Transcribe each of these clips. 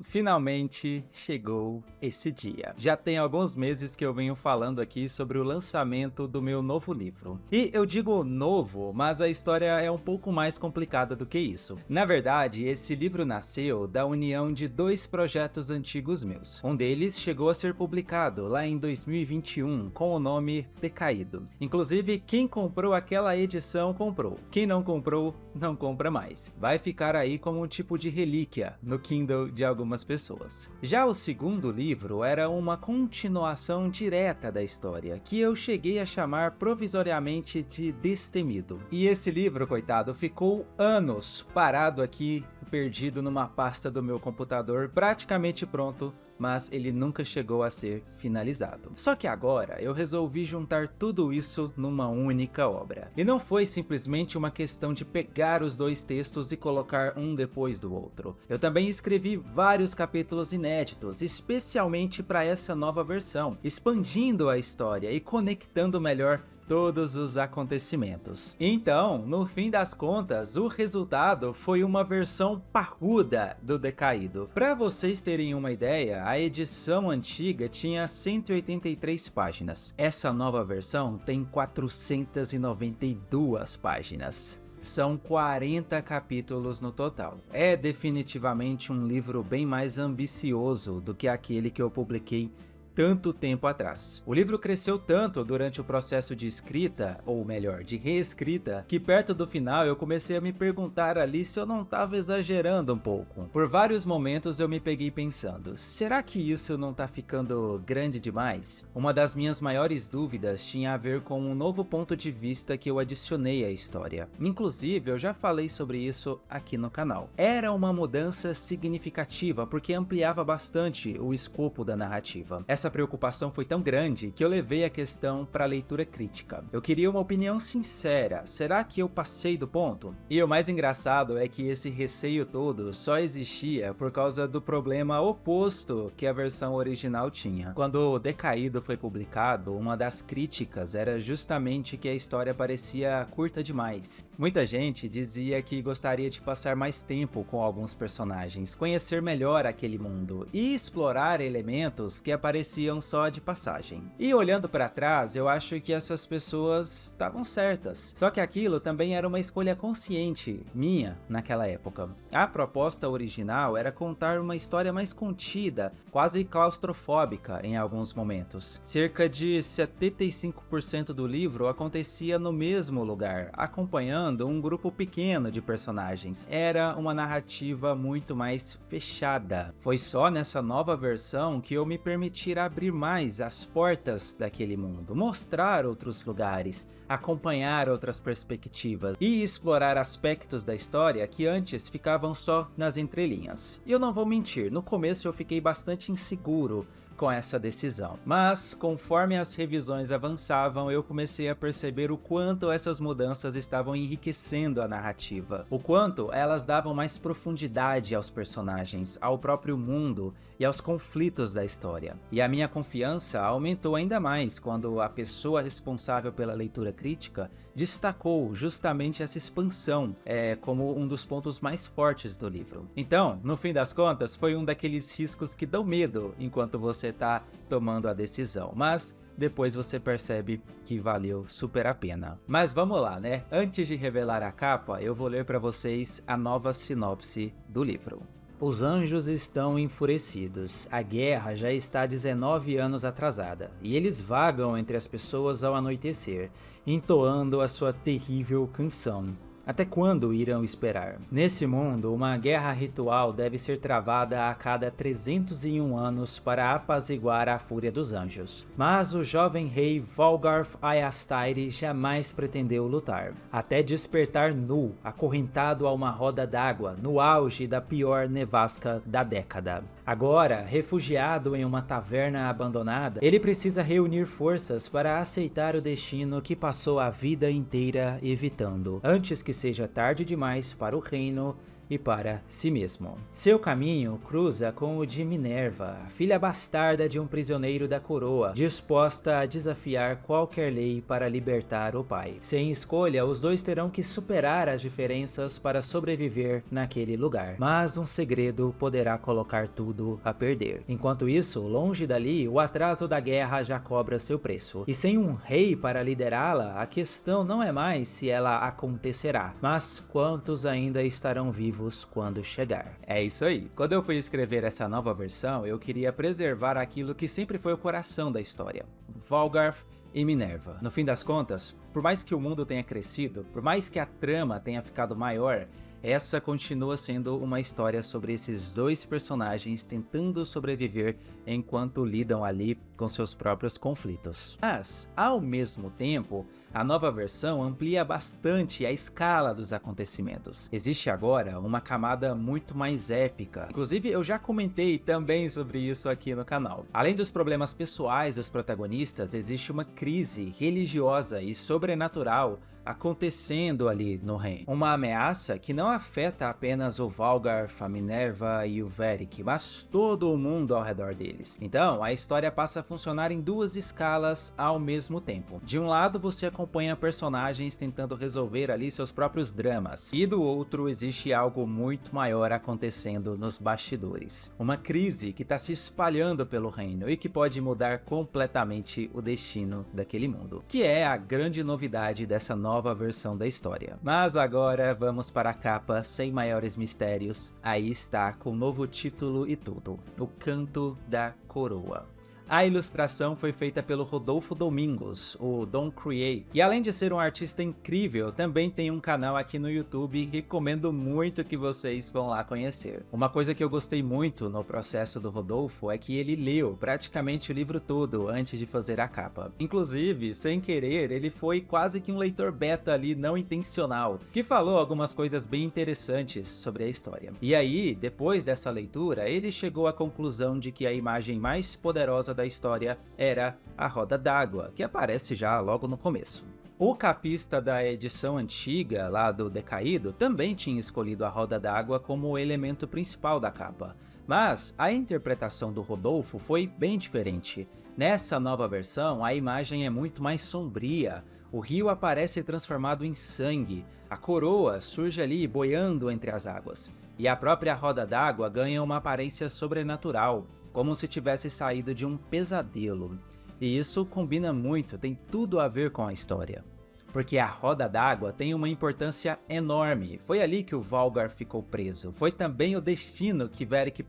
Finalmente chegou esse dia. Já tem alguns meses que eu venho falando aqui sobre o lançamento do meu novo livro. E eu digo novo, mas a história é um pouco mais complicada do que isso. Na verdade, esse livro nasceu da união de dois projetos antigos meus. Um deles chegou a ser publicado lá em 2021 com o nome Decaído. Inclusive, quem comprou aquela edição comprou. Quem não comprou, não compra mais. Vai ficar aí como um tipo de relíquia no Kindle de algumas pessoas. Já o segundo livro era uma continuação direta da história, que eu cheguei a chamar provisoriamente de Destemido. E esse livro, coitado, ficou anos parado aqui, perdido numa pasta do meu computador, praticamente pronto, mas ele nunca chegou a ser finalizado. Só que agora eu resolvi juntar tudo isso numa única obra. E não foi simplesmente uma questão de pegar os dois textos e colocar um depois do outro. Eu também escrevi vários capítulos inéditos, especialmente para essa nova versão, expandindo a história e conectando melhor todos os acontecimentos. Então, no fim das contas, o resultado foi uma versão parruda do Decaído. Para vocês terem uma ideia, a edição antiga tinha 183 páginas. Essa nova versão tem 492 páginas. São 40 capítulos no total. É definitivamente um livro bem mais ambicioso do que aquele que eu publiquei tanto tempo atrás. O livro cresceu tanto durante o processo de escrita, ou melhor, de reescrita, que perto do final eu comecei a me perguntar ali se eu não estava exagerando um pouco. Por vários momentos eu me peguei pensando, será que isso não tá ficando grande demais? Uma das minhas maiores dúvidas tinha a ver com um novo ponto de vista que eu adicionei à história. Inclusive, eu já falei sobre isso aqui no canal. Era uma mudança significativa porque ampliava bastante o escopo da narrativa. Essa preocupação foi tão grande que eu levei a questão para leitura crítica. Eu queria uma opinião sincera, será que eu passei do ponto? E o mais engraçado é que esse receio todo só existia por causa do problema oposto que a versão original tinha. Quando o Decaído foi publicado, uma das críticas era justamente que a história parecia curta demais. Muita gente dizia que gostaria de passar mais tempo com alguns personagens, conhecer melhor aquele mundo e explorar elementos que apareciam só de passagem. E olhando para trás, eu acho que essas pessoas estavam certas. Só que aquilo também era uma escolha consciente minha naquela época. A proposta original era contar uma história mais contida, quase claustrofóbica em alguns momentos. Cerca de 75% do livro acontecia no mesmo lugar, acompanhando um grupo pequeno de personagens. Era uma narrativa muito mais fechada. Foi só nessa nova versão que eu me permiti abrir mais as portas daquele mundo, mostrar outros lugares, acompanhar outras perspectivas e explorar aspectos da história que antes ficavam só nas entrelinhas. E eu não vou mentir, no começo eu fiquei bastante inseguro com essa decisão. Mas, conforme as revisões avançavam, eu comecei a perceber o quanto essas mudanças estavam enriquecendo a narrativa, o quanto elas davam mais profundidade aos personagens, ao próprio mundo e aos conflitos da história. E a minha confiança aumentou ainda mais quando a pessoa responsável pela leitura crítica destacou justamente essa expansão como um dos pontos mais fortes do livro. Então, no fim das contas, foi um daqueles riscos que dão medo enquanto você tá tomando a decisão, mas depois você percebe que valeu super a pena. Mas vamos lá, né? Antes de revelar a capa, eu vou ler para vocês a nova sinopse do livro. Os anjos estão enfurecidos, a guerra já está 19 anos atrasada, e eles vagam entre as pessoas ao anoitecer, entoando a sua terrível canção. Até quando irão esperar? Nesse mundo, uma guerra ritual deve ser travada a cada 301 anos para apaziguar a fúria dos anjos. Mas o jovem rei Volgarth Ayastaire jamais pretendeu lutar, até despertar nu, acorrentado a uma roda d'água, no auge da pior nevasca da década. Agora, refugiado em uma taverna abandonada, ele precisa reunir forças para aceitar o destino que passou a vida inteira evitando, antes que seja tarde demais para o reino e para si mesmo. Seu caminho cruza com o de Minerva, filha bastarda de um prisioneiro da coroa, disposta a desafiar qualquer lei para libertar o pai. Sem escolha, os dois terão que superar as diferenças para sobreviver naquele lugar, mas um segredo poderá colocar tudo a perder. Enquanto isso, longe dali, o atraso da guerra já cobra seu preço, e sem um rei para liderá-la, a questão não é mais se ela acontecerá, mas quantos ainda estarão vivos quando chegar. É isso aí. Quando eu fui escrever essa nova versão, eu queria preservar aquilo que sempre foi o coração da história: Valgarth e Minerva. No fim das contas, por mais que o mundo tenha crescido, por mais que a trama tenha ficado maior, essa continua sendo uma história sobre esses dois personagens tentando sobreviver enquanto lidam ali com seus próprios conflitos. Mas, ao mesmo tempo, a nova versão amplia bastante a escala dos acontecimentos. Existe agora uma camada muito mais épica. Inclusive, eu já comentei também sobre isso aqui no canal. Além dos problemas pessoais dos protagonistas, existe uma crise religiosa e sobrenatural acontecendo ali no reino. Uma ameaça que não afeta apenas o Valgarth, a Minerva e o Varric, mas todo o mundo ao redor deles. Então, a história passa a funcionar em duas escalas ao mesmo tempo. De um lado, você acompanha personagens tentando resolver ali seus próprios dramas, e do outro existe algo muito maior acontecendo nos bastidores. Uma crise que está se espalhando pelo reino e que pode mudar completamente o destino daquele mundo, que é a grande novidade dessa nova versão da história. Mas agora vamos para a capa sem maiores mistérios. Aí está, com novo título e tudo: O Canto da Coroa. A ilustração foi feita pelo Rodolfo Domingos, o Don Create, e além de ser um artista incrível, também tem um canal aqui no YouTube e recomendo muito que vocês vão lá conhecer. Uma coisa que eu gostei muito no processo do Rodolfo é que ele leu praticamente o livro todo antes de fazer a capa. Inclusive, sem querer, ele foi quase que um leitor beta ali não intencional, que falou algumas coisas bem interessantes sobre a história. E aí, depois dessa leitura, ele chegou à conclusão de que a imagem mais poderosa da história era a roda d'água, que aparece já logo no começo. O capista da edição antiga, lá do Decaído, também tinha escolhido a roda d'água como o elemento principal da capa, mas a interpretação do Rodolfo foi bem diferente. Nessa nova versão, a imagem é muito mais sombria. O rio aparece transformado em sangue, a coroa surge ali boiando entre as águas, e a própria roda d'água ganha uma aparência sobrenatural, como se tivesse saído de um pesadelo. E isso combina muito, tem tudo a ver com a história. Porque a roda d'água tem uma importância enorme. Foi ali que o Valgarth ficou preso. Foi também o destino que Varric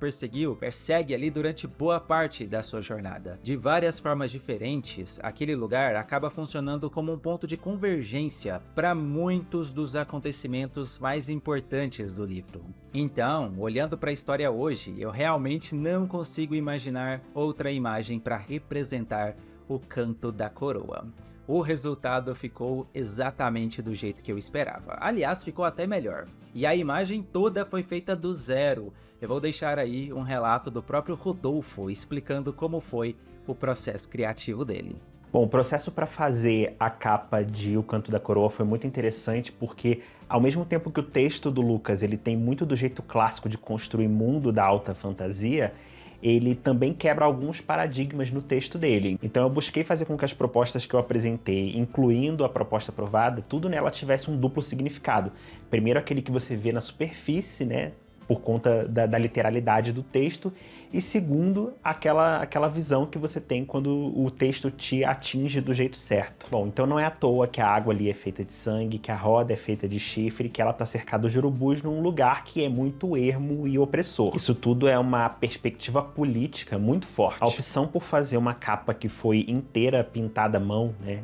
persegue ali durante boa parte da sua jornada. De várias formas diferentes, aquele lugar acaba funcionando como um ponto de convergência para muitos dos acontecimentos mais importantes do livro. Então, olhando para a história hoje, eu realmente não consigo imaginar outra imagem para representar o Canto da Coroa. O resultado ficou exatamente do jeito que eu esperava. Aliás, ficou até melhor. E a imagem toda foi feita do zero. Eu vou deixar aí um relato do próprio Rodolfo explicando como foi o processo criativo dele. Bom, o processo para fazer a capa de O Canto da Coroa foi muito interessante porque, ao mesmo tempo que o texto do Lucas ele tem muito do jeito clássico de construir mundo da alta fantasia, ele também quebra alguns paradigmas no texto dele. Então eu busquei fazer com que as propostas que eu apresentei, incluindo a proposta aprovada, tudo nela tivesse um duplo significado. Primeiro, aquele que você vê na superfície, né, por conta da literalidade do texto, e segundo, aquela visão que você tem quando o texto te atinge do jeito certo. Bom, então não é à toa que a água ali é feita de sangue, que a roda é feita de chifre, que ela está cercada de urubus num lugar que é muito ermo e opressor. Isso tudo é uma perspectiva política muito forte. A opção por fazer uma capa que foi inteira pintada à mão, né,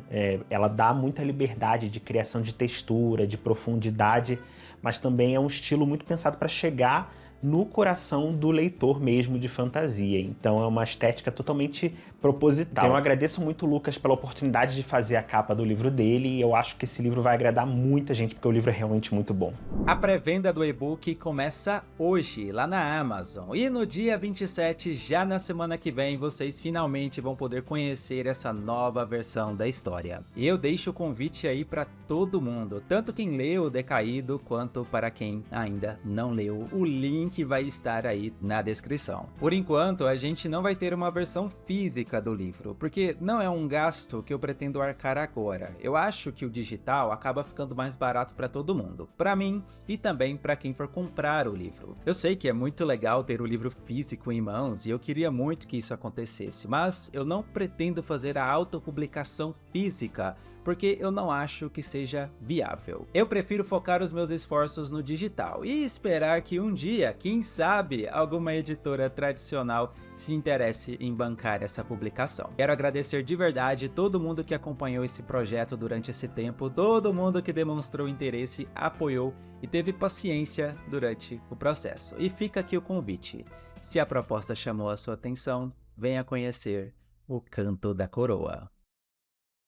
ela dá muita liberdade de criação de textura, de profundidade, mas também é um estilo muito pensado para chegar no coração do leitor mesmo de fantasia. Então é uma estética totalmente proposital. Então eu agradeço muito o Lucas pela oportunidade de fazer a capa do livro dele, e eu acho que esse livro vai agradar muita gente, porque o livro é realmente muito bom. A pré-venda do e-book começa hoje, lá na Amazon. E no dia 27, já na semana que vem, vocês finalmente vão poder conhecer essa nova versão da história. E eu deixo o convite aí para todo mundo, tanto quem leu o Decaído, quanto para quem ainda não leu. O link vai estar aí na descrição. Por enquanto, a gente não vai ter uma versão física do livro, porque não é um gasto que eu pretendo arcar agora. Eu acho que o digital acaba ficando mais barato para todo mundo. Para mim, e também para quem for comprar o livro. Eu sei que é muito legal ter o livro físico em mãos e eu queria muito que isso acontecesse, mas eu não pretendo fazer a autopublicação física, porque eu não acho que seja viável. Eu prefiro focar os meus esforços no digital e esperar que um dia, quem sabe, alguma editora tradicional se interesse em bancar essa publicação. Quero agradecer de verdade todo mundo que acompanhou esse projeto durante esse tempo, todo mundo que demonstrou interesse, apoiou e teve paciência durante o processo. E fica aqui o convite: se a proposta chamou a sua atenção, venha conhecer o Canto da Coroa.